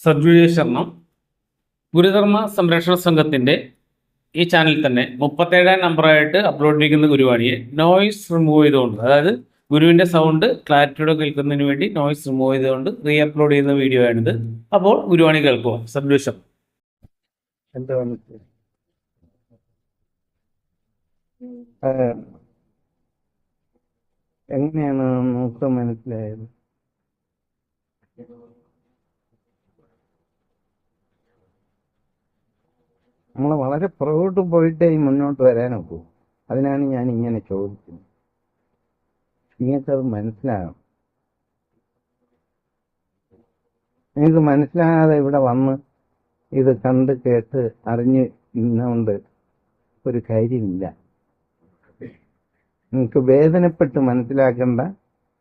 സദ്ഗുരുശരണം ഗുരുധർമ്മ സംരക്ഷണ സംഘത്തിൻ്റെ ഈ ചാനലിൽ തന്നെ 37-ാം നമ്പറായിട്ട് അപ്ലോഡ് ചെയ്തിരിക്കുന്ന ഗുരുവാണിയെ നോയ്സ് റിമൂവ് ചെയ്തുകൊണ്ട്, അതായത് ഗുരുവിൻ്റെ സൗണ്ട് ക്ലാരിറ്റിയോടെ കേൾക്കുന്നതിന് വേണ്ടി നോയ്സ് റിമൂവ് ചെയ്തുകൊണ്ട് റീ അപ്ലോഡ് ചെയ്യുന്ന വീഡിയോ ആണിത്. അപ്പോൾ ഗുരുവാണി കേൾക്കുക. സദ്ഗുരുശരണം. എങ്ങനെയാണ് നമുക്ക് മനസ്സിലായത്? നമ്മൾ വളരെ പുറകോട്ട് പോയിട്ടേ മുന്നോട്ട് വരാനൊക്കൂ. അതിനാണ് ഞാൻ ഇങ്ങനെ ചോദിക്കുന്നത്. നിങ്ങൾക്കത് മനസ്സിലാകും. നിങ്ങൾക്ക് മനസ്സിലാകാതെ ഇവിടെ വന്ന് ഇത് കണ്ട് കേട്ട് അറിഞ്ഞ് ഇന്നുകൊണ്ട് ഒരു കാര്യമില്ല. നിങ്ങൾക്ക് വേദനപ്പെട്ട് മനസ്സിലാക്കേണ്ട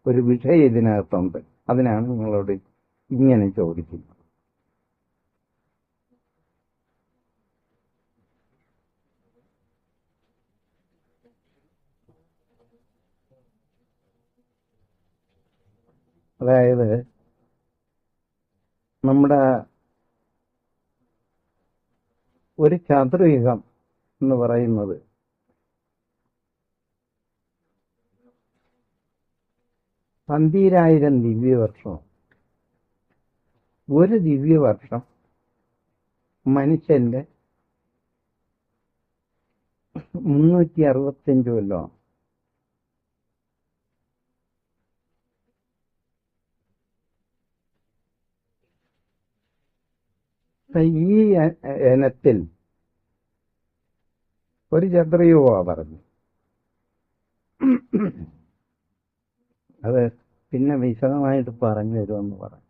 ഒരു വിഷയം ഇതിനകത്തുണ്ട്. അതിനാണ് നിങ്ങളോട് ഇങ്ങനെ ചോദിക്കുന്നത്. അതായത് നമ്മുടെ ഒരു ചതുർയുഗം എന്ന് പറയുന്നത് 12,000 ദിവ്യവർഷം. ഒരു ദിവ്യവർഷം മനുഷ്യന്റെ 365 കൊല്ലമാണ്. ഈ ഇനത്തിൽ ഒരു ചതുർയുഗമാണ് പറഞ്ഞു. അത് പിന്നെ വിശദമായിട്ട് പറഞ്ഞു തരുമെന്ന് പറഞ്ഞു.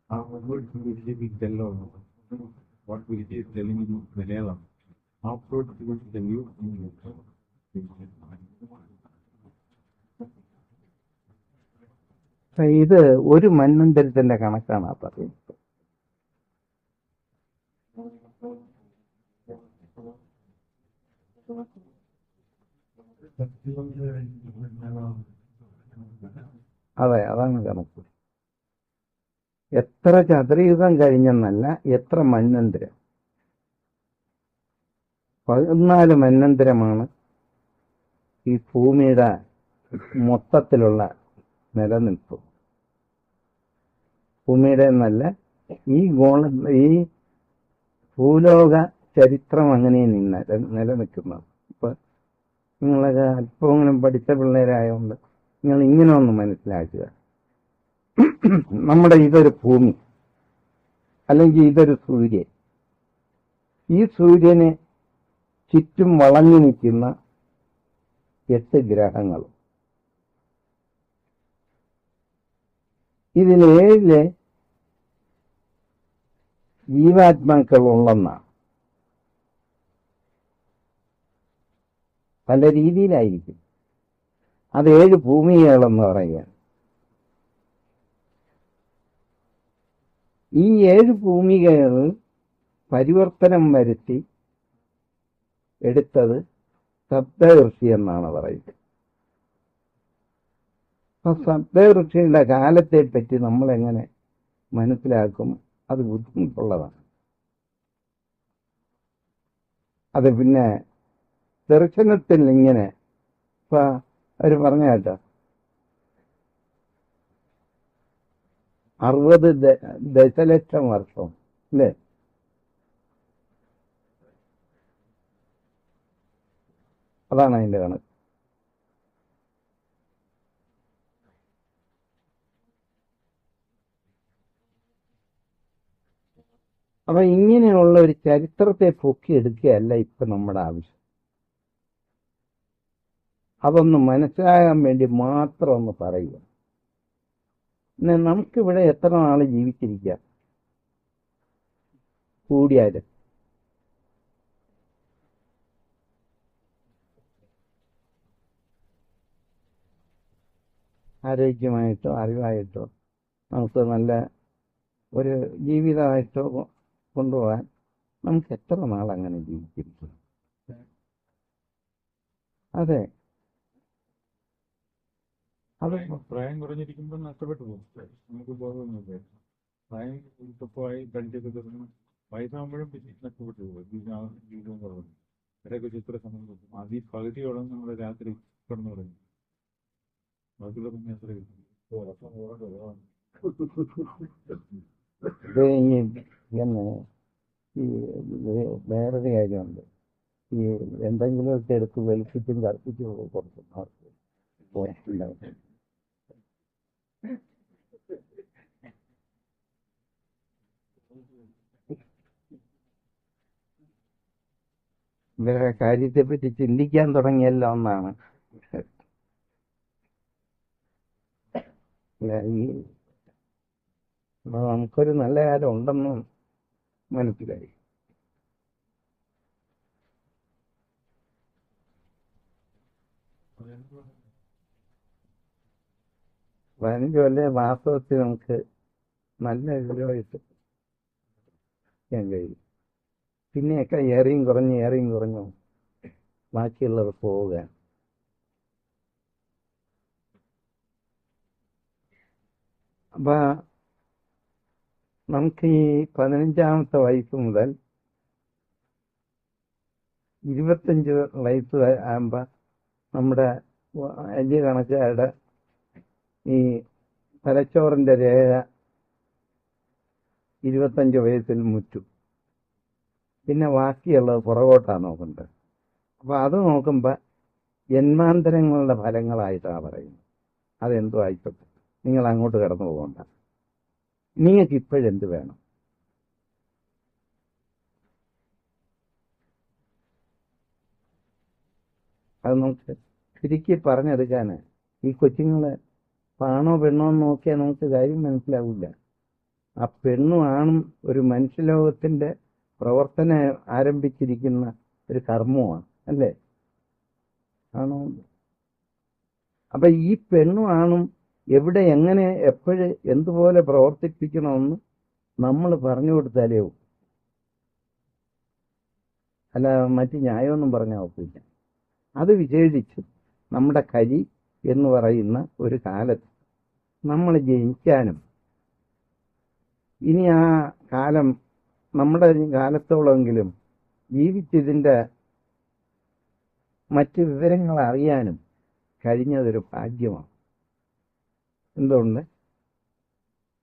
ഇത് ഒരു മന്വന്തരത്തിന്റെ കണക്കാണ് പറയുന്നത്. അതെ, അതാണ് കണക്ക്. എത്ര ചതുരയുഗം കഴിഞ്ഞെന്നല്ല, എത്ര മന്വന്തരം. 14 മന്വന്തരമാണ് ഈ ഭൂമിയുടെ മൊത്തത്തിലുള്ള നിലനിൽപ്പ്. ഭൂമിയുടെ എന്നല്ല, ഈ ഭൂലോക ചരിത്രം അങ്ങനെ നിലനിൽക്കുന്നത്. ഇപ്പൊ നിങ്ങളൊക്കെ അല്പമെങ്കിലും പഠിച്ച പിള്ളേരായതുകൊണ്ട് നിങ്ങൾ ഇങ്ങനെ ഒന്ന് മനസ്സിലാക്കുക. നമ്മുടെ ഇതൊരു ഭൂമി, അല്ലെങ്കിൽ ഇതൊരു സൂര്യൻ. ഈ സൂര്യനെ ചുറ്റും വളഞ്ഞു നിൽക്കുന്ന 8 ഗ്രഹങ്ങളും. ഇതിൽ 7 ജീവാത്മാക്കൾ ഉള്ളെന്നാണ്. പല രീതിയിലായിരിക്കും. അത് 7 ഭൂമികളെന്ന് പറയുകയാണ്. ഈ 7 ഭൂമികൾ പരിവർത്തനം വരുത്തി എടുത്തത് സപ്തഋഷി എന്നാണ് പറയുന്നത്. അപ്പൊ സപ്തഋഷിയുടെ കാലത്തെ പറ്റി നമ്മൾ എങ്ങനെ മനസ്സിലാക്കും? അത് ബുദ്ധിമുട്ടുള്ളതാണ്. അത് പിന്നെ ദർശനത്തിൽ ഇങ്ങനെ ഇപ്പൊ അവർ പറഞ്ഞ കേട്ടോ, 60 ദശലക്ഷം വർഷം അല്ലേ? അതാണ് അതിന്റെ കണക്ക്. അപ്പൊ ഇങ്ങനെയുള്ള ഒരു ചരിത്രത്തെ പൊക്കിയെടുക്കുകയല്ല ഇപ്പൊ നമ്മുടെ ആവശ്യം. അതൊന്ന് മനസ്സിലാകാൻ വേണ്ടി മാത്രം ഒന്ന് പറയുക. നമുക്കിവിടെ എത്ര നാൾ ജീവിച്ചിരിക്കാം? കൂടിയാല് ആരോഗ്യമായിട്ടോ അറിവായിട്ടോ നമുക്ക് നല്ല ഒരു ജീവിതമായിട്ടോ കൊണ്ടുപോകാൻ നമുക്ക് എത്ര നാൾ അങ്ങനെ ജീവിച്ചിരിക്കും? അതെ, പ്രായം കുറഞ്ഞിരിക്കുമ്പോൾ നഷ്ടപ്പെട്ടു പോകും. നമുക്ക് ബോധമൊന്നുമില്ല. പ്രായം ഇപ്പോഴായി കഴിച്ചൊക്കെ തുടങ്ങണം. വയസ്സാകുമ്പോഴും പിന്നെ നഷ്ടപ്പെട്ടു പോകും. ജീവിതം കുറവുണ്ട്. ഇടയ്ക്ക് ചിത്ര സമയം കിട്ടും. അതിൽ പകുതിയോളം നമ്മൾ രാത്രി കിടന്നു തുടങ്ങി. ബാക്കിയുള്ള പിന്നെ എത്ര കിട്ടും? ഉറക്കം കുറവാണ്. ഇത് ഇങ്ങനെ ഈ വേറൊരു കാര്യമുണ്ട്. ഈ എന്തെങ്കിലുമൊക്കെ എടുത്ത് വെളുപ്പിച്ചും കറുപ്പിച്ചും കൊടുക്കും അവർക്ക് പോയിട്ടുണ്ടാവും. ഇവരുടെ കാര്യത്തെപ്പറ്റി ചിന്തിക്കാൻ തുടങ്ങിയല്ലോ എന്നാണ്. ഈ നമുക്കൊരു നല്ല കാലം ഉണ്ടെന്ന് മനസ്സിലായി. പതിനഞ്ച് കൊല്ലം വാസ്തവത്തിൽ നമുക്ക് നല്ല വിലവെടുക്കാൻ കഴിയും. പിന്നെയൊക്കെ ഏറിയും കുറഞ്ഞു ബാക്കിയുള്ളവർ പോവുകയാണ്. അപ്പൊ നമുക്ക് ഈ 15-ാമത്തെ വയസ്സ് മുതൽ 25 വയസ്സ് ആകുമ്പോൾ നമ്മുടെ വലിയ കണക്കുകാരുടെ ഈ തലച്ചോറിന്റെ രേഖ 25 വയസ്സിൽ മുറ്റും. പിന്നെ ബാക്കിയുള്ളത് പുറകോട്ടാണ് നോക്കുന്നത്. അപ്പൊ അത് നോക്കുമ്പോൾ ജന്മാന്തരങ്ങളുടെ ഫലങ്ങളായിട്ടാണ് പറയുന്നത്. അതെന്തോ ആയിക്കോട്ടെ, നിങ്ങൾ അങ്ങോട്ട് കടന്നു പോകണ്ട. നിങ്ങൾക്ക് ഇപ്പോഴെന്ത് വേണം? അത് നമുക്ക് ചുരുക്കി പറഞ്ഞെടുക്കാൻ ഈ കൊച്ചുങ്ങളെ പാണോ പെണ്ണോ എന്ന് നോക്കിയാൽ നമുക്ക് കാര്യം മനസ്സിലാവില്ല. ആ പെണ്ണും ആണും ഒരു മനുഷ്യലോകത്തിന്റെ പ്രവർത്തനം ആരംഭിച്ചിരിക്കുന്ന ഒരു കർമ്മമാണ്, അല്ലേ? ആണോ? അപ്പൊ ഈ പെണ്ണും ആണും എവിടെ, എങ്ങനെ, എപ്പോഴ്, എന്തുപോലെ പ്രവർത്തിപ്പിക്കണമെന്ന് നമ്മൾ പറഞ്ഞു കൊടുത്താലേ ഉള്ളൂ. അല്ല മറ്റ് ന്യായമൊന്നും പറഞ്ഞാൽ ഒക്കില്ല. അത് വിശേഷിച്ച് നമ്മുടെ കലി എന്ന് പറയുന്ന ഒരു കാലത്ത് നമ്മൾ ജനിക്കാനും ഇനി ആ കാലം നമ്മുടെ കാലത്തോളമെങ്കിലും ജീവിച്ചതിൻ്റെ മറ്റ് വിവരങ്ങൾ അറിയാനും കഴിഞ്ഞതൊരു ഭാഗ്യമാണ്. എന്തുകൊണ്ട്?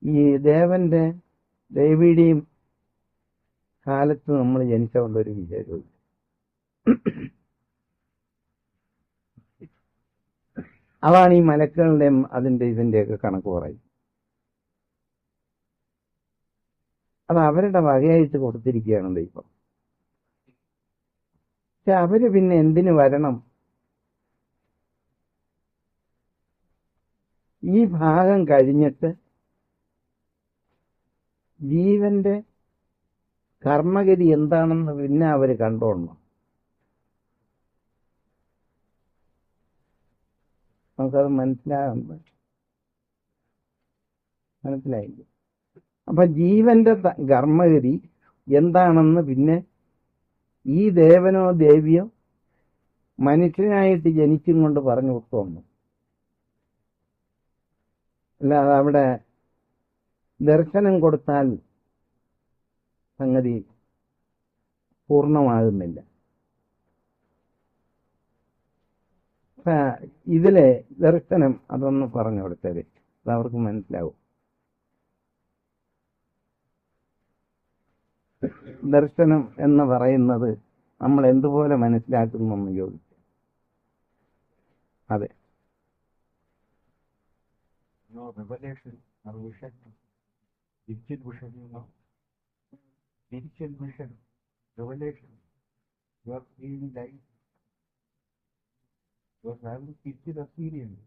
ഈ ദേവിയുടെയും കാലത്ത് നമ്മൾ ജനിച്ചുകൊണ്ടൊരു വിശേഷമില്ല. അതാണ് ഈ മലക്കുകളുടെയും ഇതിൻ്റെയൊക്കെ കണക്ക് പറയും. അത് അവരുടെ വകയായിട്ട് കൊടുത്തിരിക്കുകയാണ് ദൈവം. പക്ഷെ അവര് പിന്നെ എന്തിനു വരണം? ഈ ഭാഗം കഴിഞ്ഞിട്ട് ജീവന്റെ കർമ്മഗതി എന്താണെന്ന് പിന്നെ അവര് കണ്ടോളണം. നമുക്കത് മനസ്സിലായില്ല. അപ്പൊ ജീവന്റെ കർമ്മഗതി എന്താണെന്ന് പിന്നെ ഈ ദേവനോ ദേവിയോ മനുഷ്യനായിട്ട് ജനിച്ചും കൊണ്ട് പറഞ്ഞു കൊടുത്തോന്നു. അല്ലാതെ അവിടെ ദർശനം കൊടുത്താൽ സംഗതി പൂർണ്ണമാകുന്നില്ല. ഇതിലെ ദർശനം അതൊന്ന് പറഞ്ഞു കൊടുത്തത് അതവർക്ക് മനസ്സിലാവും. ദർശനം എന്ന് പറയുന്നത് നമ്മൾ എന്തുപോലെ മനസ്സിലാക്കുന്നു എന്ന് ചോദിച്ചു. അതെ, No revelation or vision. Digital vision, digital vision, revelation. You are seeing light. You are having digital experience.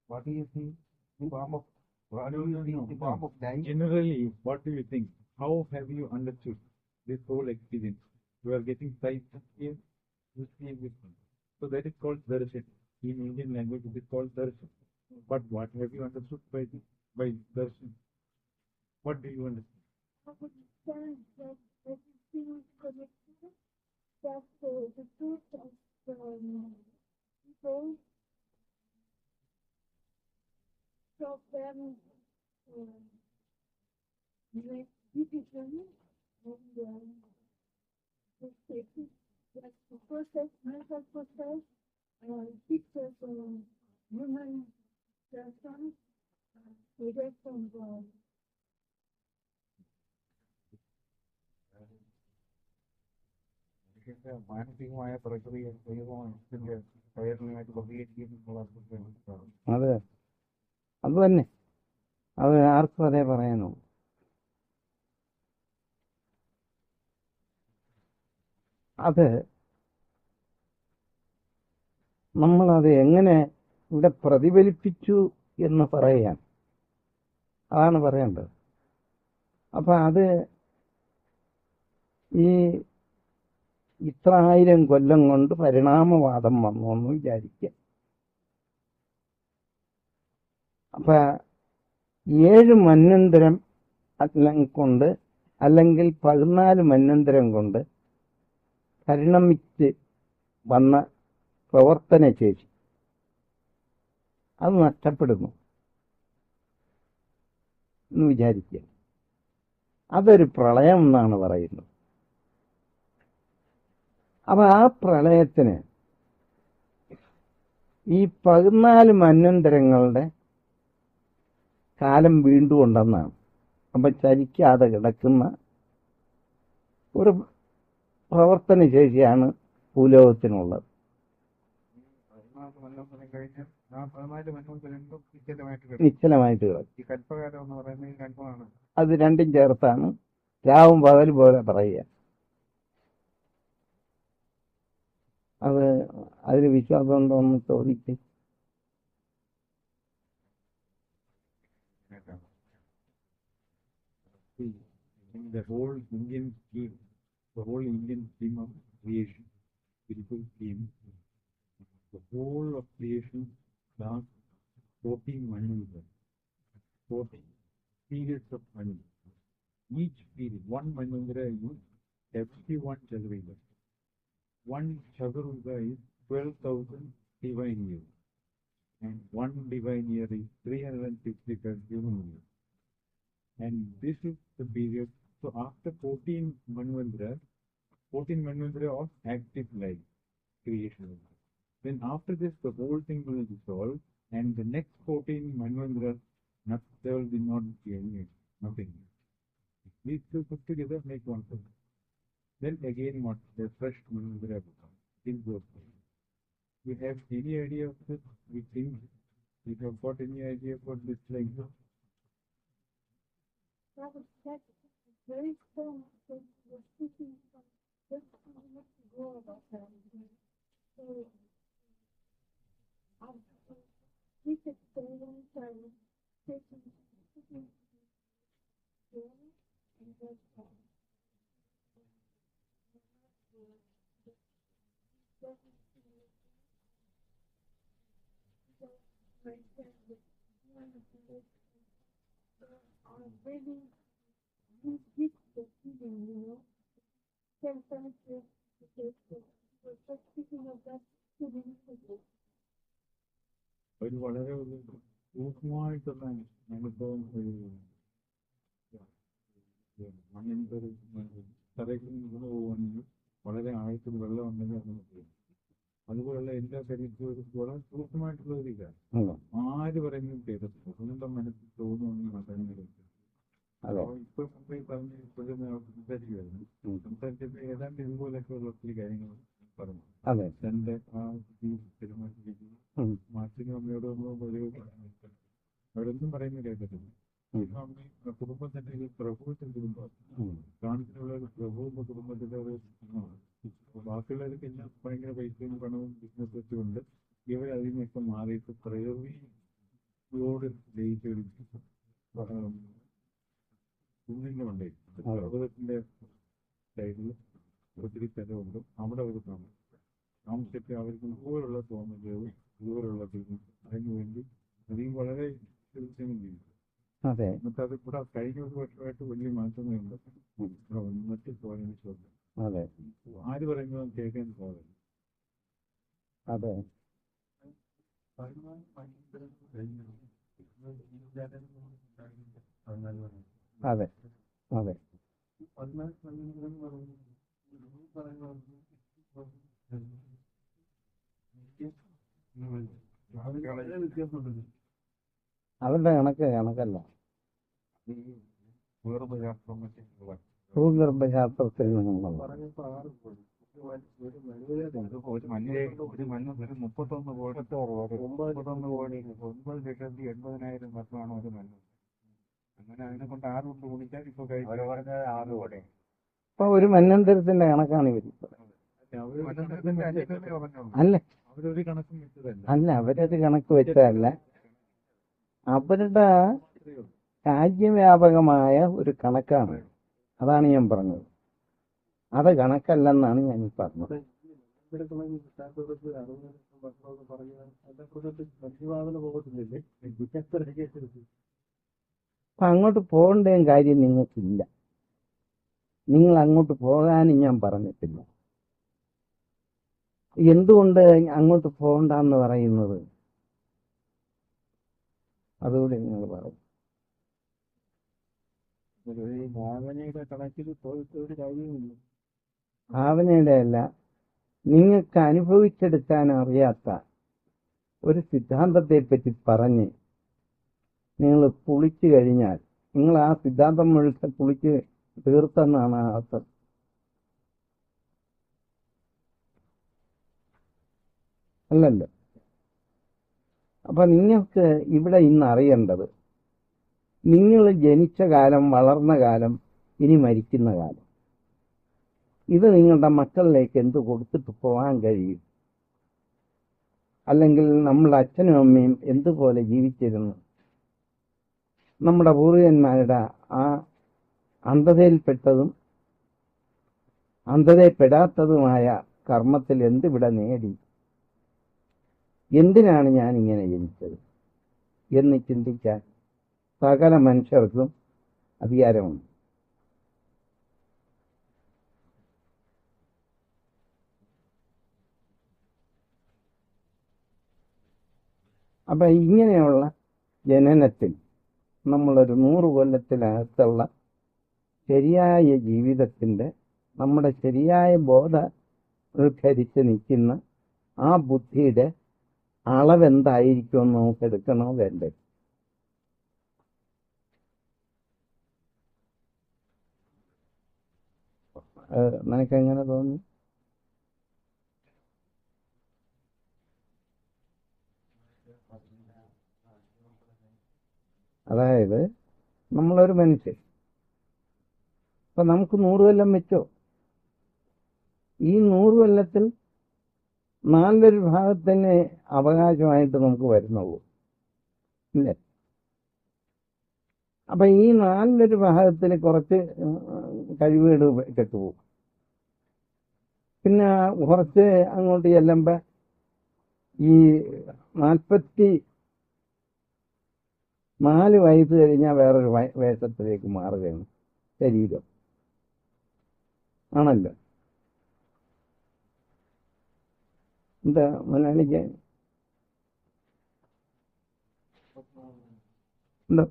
What do you see? The form of what do you see? The form of light. Generally, what do you think? How have you understood this whole experience? You are getting sight here, you see everything. So that is called darshan. In Indian language, it is called darshan. But what have you understood by darshan? What do you understand? I understand that everything is connected. That the truth of people, of them like citizen and the safety, like the process, mental process, teachers, human person, leaders from the മനുഷ്യന്റെ മാനസികമായ പ്രക്രിയ ദൈവത്തിന്റെ പ്രയത്നമായിട്ട് പ്രതികരിക്കുന്നുള്ള അത് അത് തന്നെ, അത് ആർക്കും അതേ പറയാനോ. അത് നമ്മളത് എങ്ങനെ ഇവിടെ പ്രതിഫലിപ്പിച്ചു എന്ന് പറയാൻ, അതാണ് പറയേണ്ടത്. അപ്പൊ അത് ഈ ഇത്ര 1000 കൊല്ലം കൊണ്ട് പരിണാമവാദം വന്നു എന്ന് വിചാരിക്കുക. അപ്പൊ 7 മന്വന്തരം കൊണ്ട് അല്ലെങ്കിൽ 14 മന്വന്തരം കൊണ്ട് പരിണമിച്ച് വന്ന പ്രവർത്തന ശേഷി അത് നഷ്ടപ്പെടുന്നു എന്ന് വിചാരിക്കുക. അതൊരു പ്രളയം എന്നാണ് പറയുന്നത്. അപ്പൊ ആ പ്രളയത്തിന് ഈ 14 മന്വന്തരങ്ങളുടെ കാലം വീണ്ടും ഉണ്ടെന്നാണ്. അപ്പൊ ചലിക്കാതെ കിടക്കുന്ന ഒരു പ്രവർത്തന ശേഷിയാണ് ഭൂലോകത്തിനുള്ളത്. 14 കഴിഞ്ഞ് ആ 14 മന്വന്തരങ്ങളും നിശ്ചലമായിട്ട് കിടക്കും. ഈ കൽപ്പകാലം എന്ന് പറയുന്നത് ഈ കൽപ്പമാണ്. അത് രണ്ടും ചേർത്താണ് രാവും പകൽ പോലെ പറയുക. അത് അതിന് വിശ്വാസം ഉണ്ടോ എന്ന് ചോദിക്കും. In the whole Indian scheme of creation, spiritual scheme, the whole of creation lasts 14 manvantras, 14 periods of manvantras. Each period, one manvantara is 71 Chaturyugas. One Chaturyuga is 12,000 divine years, and one divine year is 365 human years. And this is the period. So after 14 manvantara of active life creation. Then after this, the whole thing will dissolve, and the next 14 manvantara, there will be not nothing. These two put together make one thing. Then again, what the fresh manvantara becomes. In those things. We have any idea of this? We think we have got any idea about this like this? that's very strong. We're speaking from just much to go about that. So, this experience and taking and just really deep the feeling, can penetrate the taste. We're just speaking of that feeling. ഒരു വളരെ ഒരു സൂക്ഷ്മമായിട്ടുള്ള അനുഭവം അങ്ങനത്തെ ഒരു തറയ്ക്ക് നിന്ന് പോകുകയാണെങ്കിൽ വളരെ ആഴത്തിൽ വെള്ളം ഉണ്ടെങ്കിൽ അങ്ങനെ പോകും. അതുപോലുള്ള എല്ലാ കാര്യത്തിലും ഒരു വളരെ സൂക്ഷ്മമായിട്ടുള്ള ഒരു ഇതാണ്. ആര് പറയുന്നതും കേൾക്കത്തില്ല. സ്വന്തം മനസ്സിൽ തോന്നുമെന്ന് പറയുന്നത്. ഇപ്പൊ മുമ്പേ പറഞ്ഞ് ഇപ്പോഴും സംസാരിക്കുമായിരുന്നു. സംസാരിച്ചപ്പോൾ ഏതാണ്ട് ഇതുപോലൊക്കെ ഉള്ള ഒത്തിരി കാര്യങ്ങൾ പറഞ്ഞു. തന്റെ ആ പെരുമാറ്റം മാറ്റിനും അമ്മയോടൊന്നും അവരൊന്നും പറയുന്നത് കേൾക്കത്തില്ല. അമ്മ കുടുംബത്തിന്റെ ഒരു പ്രഭുവിന്റെ കുടുംബം കാണത്തിലുള്ള ഒരു പ്രഭുവിന്റെ കുടുംബത്തിന്റെ ഒരു ബാക്കിയുള്ളവർക്കെല്ലാം ഭയങ്കര പൈസയും പണവും ബിസിനസ് വെച്ചുകൊണ്ട് ഇവരതിൽ നിന്നൊക്കെ മാറിയിട്ട് പ്രകൃതിയോട് ലയിച്ച് കുന്നിന്റെ മണ്ടയിൽ പർവ്വതത്തിന്റെ സൈഡിൽ ഒത്തിരി സ്ഥലമുണ്ട്. അവിടെ അവർ താമസിച്ചിട്ട് അവർക്ക് ഇതുപോലുള്ള തോന്നലുകളും ഇതുപോലുള്ള അതിനുവേണ്ടി അധികം വളരെ ചെയ്യും. എന്നിട്ട് അത് കൂടെ കഴിഞ്ഞ ഒരു വർഷമായിട്ട് വലിയ മാറ്റങ്ങളുണ്ട്. മറ്റു സ്വാധീനിച്ചുണ്ട്. ആര് പറയുന്നത് കേൾക്കാൻ സാധിക്കും. അതെ അതെ. അവരുടെ കണക്ക് കണക്കല്ല. ഭൂഗർഭശാസ്ത്രത്തിൽ നിന്നുള്ള ഒരു മണ്ണ് ഒരു 31,80,000 വർഷമാണ് ഒരു മണ്ണ്. അങ്ങനെ അതിനെ കൊണ്ട് 6 കൊണ്ട് ഗുണിച്ചാൽ ഇപ്പൊ ഇപ്പൊ ഒരു മന്വന്തരത്തിന്റെ കണക്കാണ് ഇവർ. അല്ല അവരൊരു കണക്കും വെച്ചതല്ല. അല്ല അവരത് കണക്ക് വെച്ചതല്ല, അവരുടെ രാജ്യവ്യാപകമായ ഒരു കണക്കാണ്. അതാണ് ഞാൻ പറഞ്ഞത്. അത് കണക്കല്ലെന്നാണ് ഞാൻ പറഞ്ഞത്. അപ്പൊ അങ്ങോട്ട് പോകേണ്ട കാര്യം നിങ്ങൾക്കില്ല. നിങ്ങൾ അങ്ങോട്ട് പോകാനും ഞാൻ പറഞ്ഞിട്ടില്ല. എന്തുകൊണ്ട് അങ്ങോട്ട് പോകണ്ടെന്ന് പറയുന്നത് അതുകൂടി നിങ്ങൾ പറയും. ഭാവനയുടെ കണക്കിൽ പോയിട്ട് ഒരു കാര്യമില്ല. ഭാവനയുടെ അല്ല, നിങ്ങൾക്ക് അനുഭവിച്ചെടുക്കാൻ അറിയാത്ത ഒരു സിദ്ധാന്തത്തെ പറ്റി പറഞ്ഞ് നിങ്ങൾ പുളിച്ചു കഴിഞ്ഞാൽ നിങ്ങൾ ആ സിദ്ധാന്തം മുഴുവൻ പുളിച്ച് തീർത്തെന്നാണ് ആ അർത്ഥം. അല്ലല്ലോ. അപ്പൊ നിങ്ങൾക്ക് ഇവിടെ ഇന്ന് അറിയേണ്ടത് നിങ്ങൾ ജനിച്ച കാലം, വളർന്ന കാലം, ഇനി മരിക്കുന്ന കാലം, ഇത് നിങ്ങളുടെ മക്കളിലേക്ക് എന്ത് കൊടുത്തിട്ട് പോകാൻ കഴിയും? അല്ലെങ്കിൽ നമ്മുടെ അച്ഛനും അമ്മയും എന്തുപോലെ ജീവിച്ചിരുന്നു? നമ്മുടെ പൂർവികന്മാരുടെ ആ അന്ധതയിൽപ്പെട്ടതും അന്ധതയിൽപ്പെടാത്തതുമായ കർമ്മത്തിൽ എന്തിവിടെ നേടി? എന്തിനാണ് ഞാൻ ഇങ്ങനെ ജനിച്ചത് എന്ന് ചിന്തിക്കാൻ സകല മനുഷ്യർക്കും അധികാരമുണ്ട്. അപ്പൊ ഇങ്ങനെയുള്ള ജനനത്തിൽ നമ്മളൊരു 100 കൊല്ലത്തിനകത്തുള്ള ശരിയായ ജീവിതത്തിന്റെ നമ്മുടെ ശരിയായ ബോധവൽക്കരിച്ച് നിൽക്കുന്ന ആ ബുദ്ധിയുടെ അളവെന്തായിരിക്കുമെന്ന് നമുക്ക് എടുക്കണോ വേണ്ടേ? നിനക്കെങ്ങനെ തോന്നി? അതായത് നമ്മളൊരു മനുഷ്യൻ, അപ്പൊ നമുക്ക് 100 കൊല്ലം വെച്ചോ. ഈ 100 കൊല്ലത്തിൽ 4 ഭാഗത്തിന് അവകാശമായിട്ട് നമുക്ക് വരുന്നുള്ളൂ, ഇല്ലേ? അപ്പൊ ഈ 4 ഭാഗത്തിൽ കുറച്ച് കഴിവുകേട് കെട്ടുപോകും. പിന്നെ കുറച്ച് അങ്ങോട്ട് ചെല്ലുമ്പോ ഈ 44 വയസ്സ് കഴിഞ്ഞാൽ വേറൊരു വേഷത്തിലേക്ക് മാറുകയാണ് ശരീരം, ആണല്ലോ. എന്താ മുനാലിക്ക് എന്താ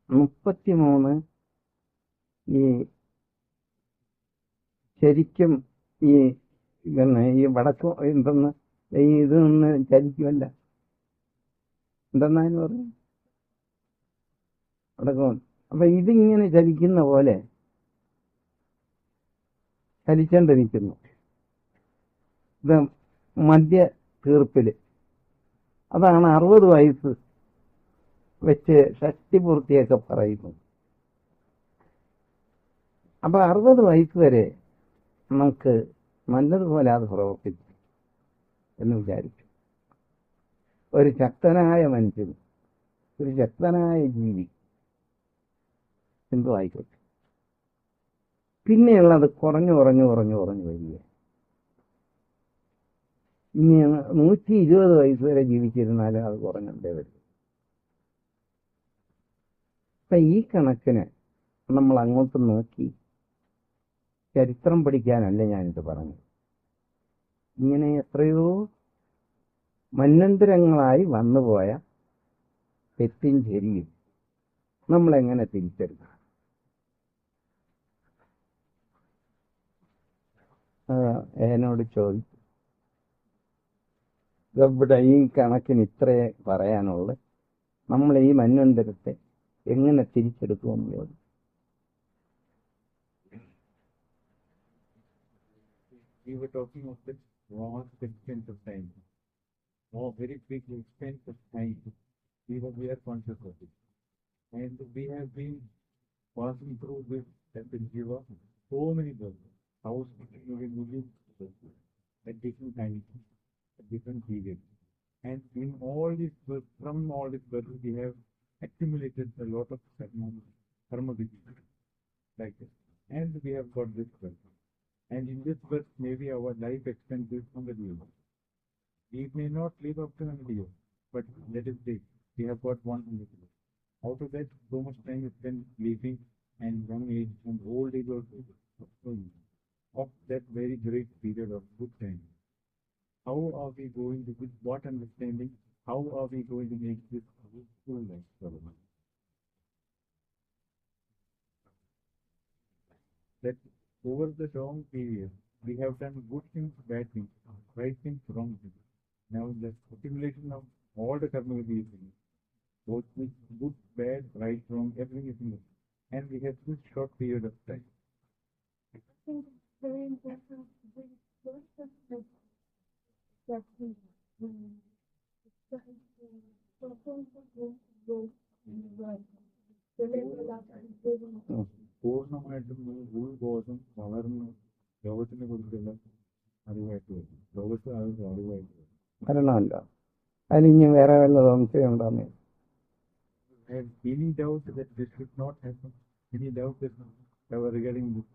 33 ഈ ശരിക്കും ഈ പിന്നെ ഈ വടക്ക് എന്തെന്ന് ഈ ഇത് നിന്ന് ചലിക്കുമല്ല, എന്തെന്നാന്ന് പറഞ്ഞു വടക്കും. അപ്പൊ ഇതിങ്ങനെ ചലിക്കുന്ന പോലെ ചലിച്ചോണ്ടിരിക്കുന്നു. ഇത് മധ്യ തീർപ്പില് അതാണ് 60 വയസ്സ് വെച്ച് ഷഷ്ടിപൂർത്തിയൊക്കെ പറയുന്നു. അപ്പൊ 60 വയസ്സ് വരെ നമുക്ക് നല്ലതുപോലെ അത് പ്രവർത്തിച്ചു എന്ന് വിചാരിച്ചു. ഒരു ശക്തനായ മനുഷ്യൻ, ഒരു ശക്തനായ ജീവി എന്തോ ആയിക്കോട്ടെ. പിന്നെയുള്ളത് കുറഞ്ഞു വരിക. ഇനി 120 വയസ്സ് വരെ ജീവിച്ചിരുന്നാലും അത് കുറഞ്ഞേ വരും. അപ്പൊ ഈ കണക്കിന് നമ്മൾ അങ്ങോട്ട് നോക്കി ചരിത്രം പഠിക്കാനല്ല ഞാനിത് പറഞ്ഞത്. ഇങ്ങനെ എത്രയോ മന്വന്തരങ്ങളായി വന്നുപോയ തെറ്റും ശരിയും നമ്മളെങ്ങനെ തിരിച്ചെടുക്കും? എന്നോട് ചോദിച്ചു. ഇവിടെ ഈ കണക്കിന് ഇത്രയേ പറയാനുള്ളു. നമ്മൾ ഈ മന്വന്തരത്തെ എങ്ങനെ തിരിച്ചെടുക്കുമെന്ന് ചോദിച്ചു. We were talking of the vast extent of time, or very big extent of time. We are conscious of it, and we have been passing through this and give up so many births. House we live at different times, at different periods, and in all these births, from all these births, we have accumulated a lot of karma like this, and we have got this birth. And in this birth, maybe our life extends is 100 years. We may not live up to 100 years, but let us say we have got 100 years. Out of that, so much time is spent living and young age and old age also of that very great period of good time. How are we going to, with what understanding, how are we going to make this full life development? That over the long period, we have done good things, bad things, right things, wrong things. Now the accumulation of all the karma will be both good, bad, right, wrong, everything is in it. And we have this short period of time. I think it's very important to bring closer that we try to perform the goal in the world. The level that is very പൂർണ്ണമായിട്ടും ഭൂരിബോധം വളർന്ന് ലോകത്തിനെ കുറിച്ചുള്ള അറിവായിട്ട് വരും. ലോകത്ത് അറിവായിട്ട് വരും. വരണമല്ലോ. അതിന് വേറെ വല്ല സംശയം ഉണ്ടോന്ന്? have any doubt that this should not happen? Any doubt that regarding this?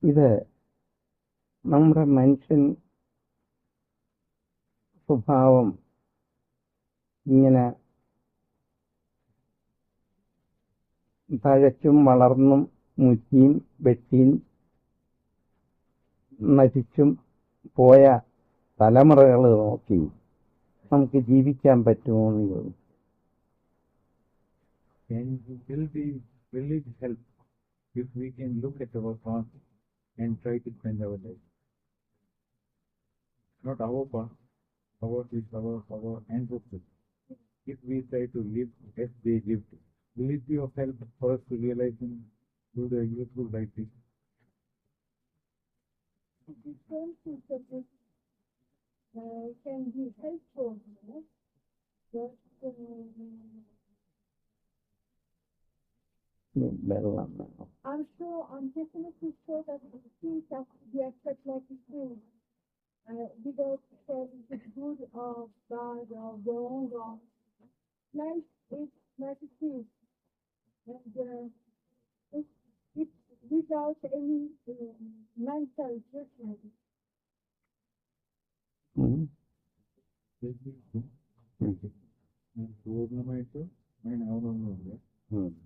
ഇത് നമ്മുടെ മനുഷ്യൻ സ്വഭാവം ഇങ്ങനെ തഴച്ചും വളർന്നും മുറ്റിയും വെട്ടിയും നശിച്ചും പോയ തലമുറകൾ നോക്കി നമുക്ക് ജീവിക്കാൻ പറ്റുമോ എന്ന് ചോദിച്ചു. Will it help if we can look at our past and try to spend our life? Not our past, our ancestors. If we try to live as they lived, will it be of help for us to realize and do the useful right thing? Can be helpful, but I'm definitely sure that the things have to be accepted like it is, without saying it's good or bad or wrong or life is like it is, and it's without any mental judgment. പൂർണ്ണമായിട്ട് അങ്ങനെ ആവണമെന്നില്ല.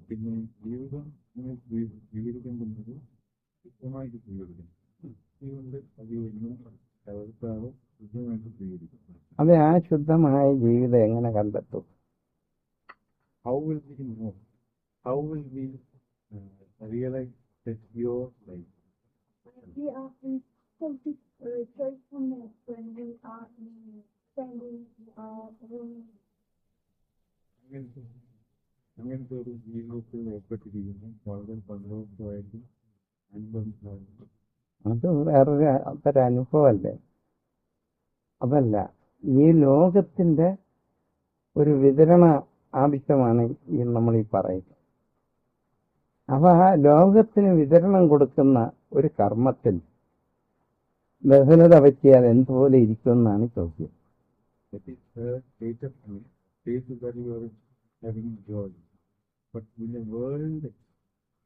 പിന്നെ ജീവിതം ജീവിക്കുന്നത് കൃത്യമായിട്ട് സ്വീകരിക്കണം. അതുകൊണ്ട് അതിയൊന്നും തകർത്താതെ കൃത്യമായിട്ട് സ്വീകരിക്കണം. അത് ആ ശുദ്ധമായ ജീവിതം എങ്ങനെ കണ്ടെത്തും? How will we know? How will we realize that your life? We are in complete joyfulness when we are standing അങ്ങനത്തെ ഒരു ജീവിതത്തിൽ ഏർപ്പെട്ടിരിക്കുന്നു വളരെ സന്തോഷമായിട്ട് അനുഭവിച്ചു. അത് വേറൊരു അനുഭവമല്ലേ? അതല്ല, ഈ ലോകത്തിന്റെ ഒരു വിതരണ ആവശ്യമാണ് ഈ നമ്മൾ ഈ പറയുന്നത്. അപ്പൊ ആ ലോകത്തിന് വിതരണം കൊടുക്കുന്ന ഒരു കർമ്മത്തിൽ ബഹുലത പറ്റിയാൽ എന്തുപോലെ ഇരിക്കുമെന്നാണ് ചോദ്യം. That is the state of mind, state where you are having joy. But in the world,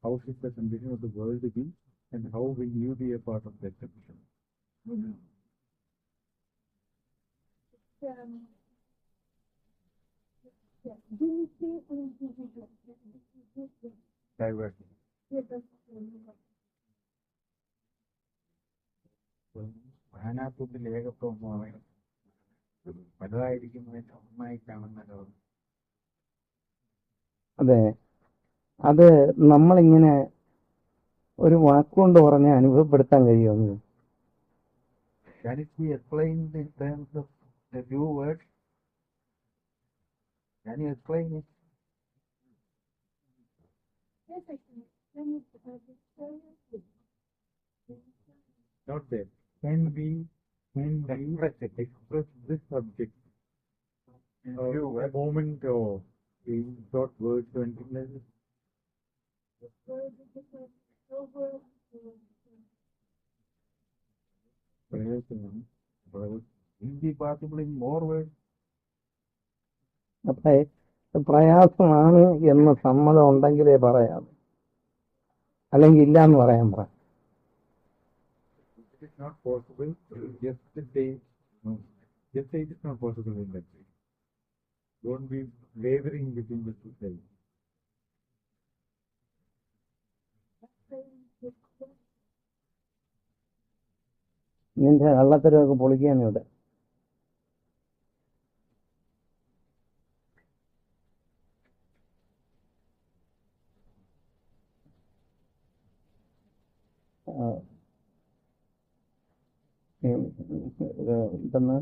how should the condition of the world be? And how will you be a part of that solution? Um, yeah, unity and division. Diversity. Yeah, that's സ്ഥാനാർത്ഥത്തിൽ ഏകത്വമായി വലുതായിരിക്കുന്നതിന് ഒന്നായി കാണുന്ന ലോകം. അതെ, അത് നമ്മളിങ്ങനെ ഒരു വാക്കുകൊണ്ട് പറഞ്ഞ് അനുഭവപ്പെടുത്താൻ കഴിയുമെന്ന്. Can it be explained in terms of a few words? Can you explain it? yes, actually. Then it's Not there. Can we express this subject in a moment or in short words or anything like this? Will be possible in more words? അപ്പൊ പ്രയാസമാണ് എന്ന് സമ്മതം ഉണ്ടെങ്കിലേ പറയാം, അല്ലെങ്കിൽ ഇല്ല എന്ന് പറയാൻ പറ. It is not possible. Just say no. Just say it is not possible in that way. Don't be wavering between the two sides. നിന്റെ കള്ളത്തരമൊക്കെ പൊളിക്കാൻ ഇവിടെ. എന്തെന്ന്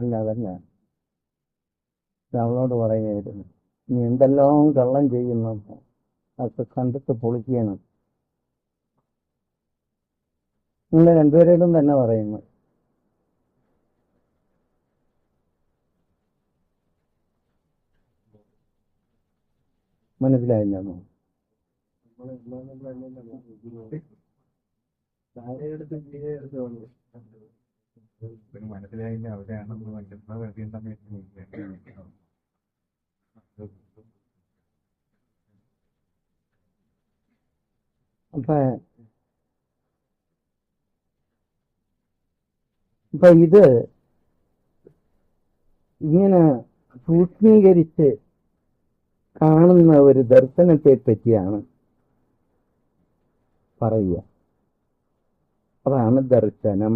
അല്ല, അതല്ല അവളോട് പറയുകയായിരുന്നു, നീ എന്തെല്ലാം കള്ളം ചെയ്യുന്നു അതൊക്കെ കണ്ടിട്ട് പൊളിക്കുകയാണ്. നിങ്ങൾ രണ്ടുപേരോടും തന്നെ പറയുന്നു. മനസ്സിലായില്ലെന്നോ? മനസ്സിലായില്ല, അവിടെയാണെന്ന് മനസ്സിലാവുന്ന അധികം സമയത്ത് അപ്പൊ ഇത് ഇങ്ങനെ സൂക്ഷ്മീകരിച്ച് കാണുന്ന ഒരു ദർശനത്തെ പറ്റിയാണ് പറയുക. അതാണ് ദർശനം.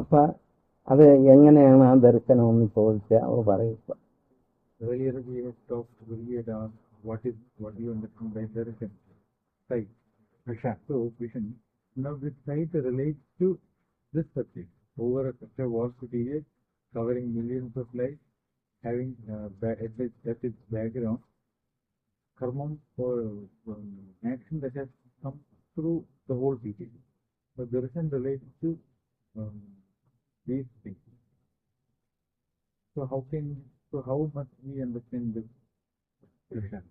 അപ്പൊ അത് എങ്ങനെയാണ് ആ ദർശനം എന്ന് ചോദിച്ചാൽ അവർ പറയുക. Earlier we had talked, we had asked what do you understand by darshan? Sight. So vision. Now this sight relates to this subject over such a vast period, covering millions of lives, having at its background karma or action that has come through the whole period. But darshan relates to these things. So how must we understand this darshan?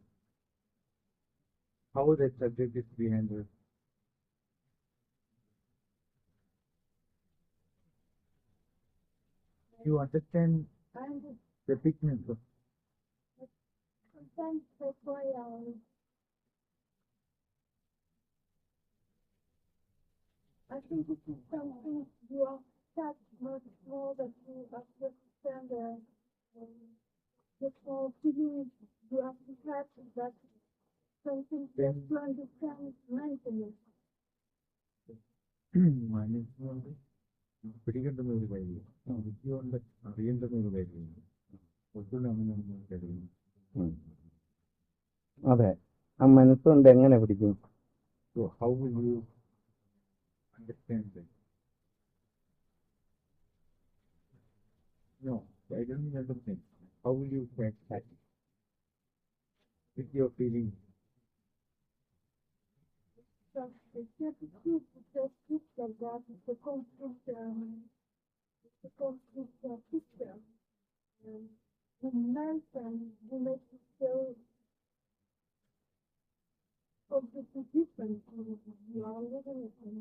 How that subject is to be handled? You understand and the thickness of sometimes that's why I think it is something you are that much more that you have to understand the small feelings you have to have that something just to understand mentally. മനസ്സിലുണ്ട് പിടിക്കേണ്ടുന്ന ഒരു കാര്യമില്ല, ബുദ്ധിയുണ്ട് അറിയേണ്ടുന്ന ഒരു കാര്യമില്ല. ഒട്ടും കഴിയുന്നു. അതെ, ആ മനസ്സുകൊണ്ട് എങ്ങനെ പിടിക്കും? So how will you understand that? No, I don't understand. How will you get that with your feelings? So it's just like that. It's a complete picture. The mountain will make you feel completely different from you are living in.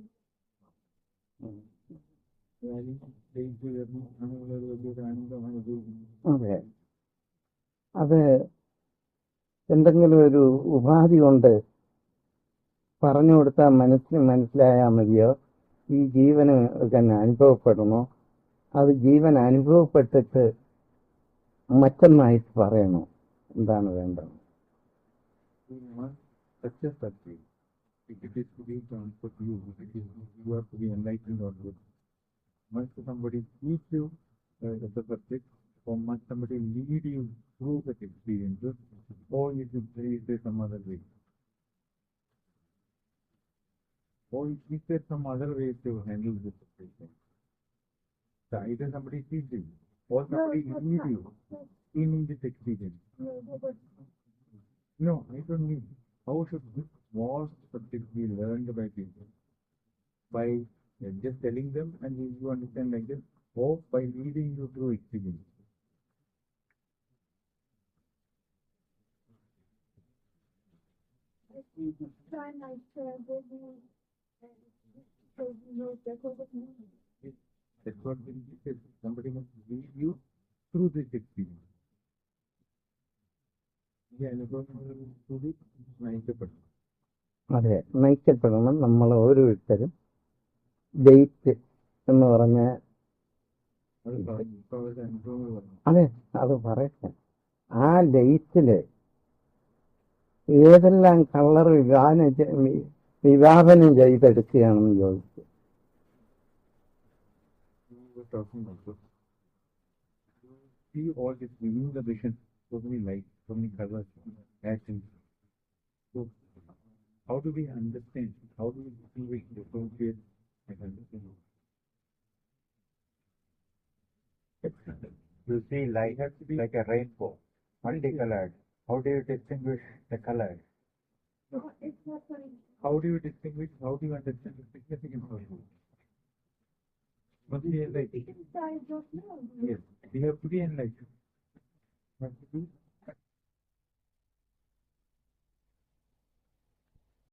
അതെ, അത് എന്തെങ്കിലും ഒരു ഉപാധി കൊണ്ട് പറഞ്ഞു കൊടുത്താൽ മനസ്സിലായാൽ മതിയോ? ഈ ജീവന് തന്നെ അനുഭവപ്പെടണോ? അത് ജീവൻ അനുഭവപ്പെട്ടിട്ട് മറ്റൊന്നായിട്ട് പറയണോ? എന്താണ് വേണ്ടത്? You must success that way. If it is to be transferred to you, you have to be enlightened on it. Must somebody teach you the subject, or must somebody lead you through that experiences, or is there some other way? Or is there some other way to handle this situation? So either somebody teach you, or somebody lead you in this experience. No, I don't need. How should this vast subject be learned by people? By just telling them and you understand like this, or by leading you through experience? Time I spend with you, so you know the sort of movie. That's what it is. Somebody must lead you through this experience. Yeah, through this നയിക്കപ്പെടും. അതെ, നയിക്കപ്പെടണം. നമ്മൾ ഓരോരുത്തരും date എന്ന് പറഞ്ഞ അത് പറഞ്ഞു. ഇപ്പൊ അവരുടെ അനുഭവങ്ങൾ പറഞ്ഞു. അതെ, അത് പറയട്ടെ. ആ ഡേറ്റില് ഏതെല്ലാം കളർ വിഭാവനം ചെയ്തെടുക്കുകയാണെന്ന് ചോദിച്ചു. We were talking about this. See all this within the vision, so many lights, so many colors, actions. So how do we understand? How do we distinguish, differentiate, and understand? You see, light has to be like a rainbow, multicolored. How do you distinguish the colors? It's not funny. How do you distinguish? How do you understand the significance of it? Must be enlightened. Inside don't know. Yes, we have to be enlightened. Must be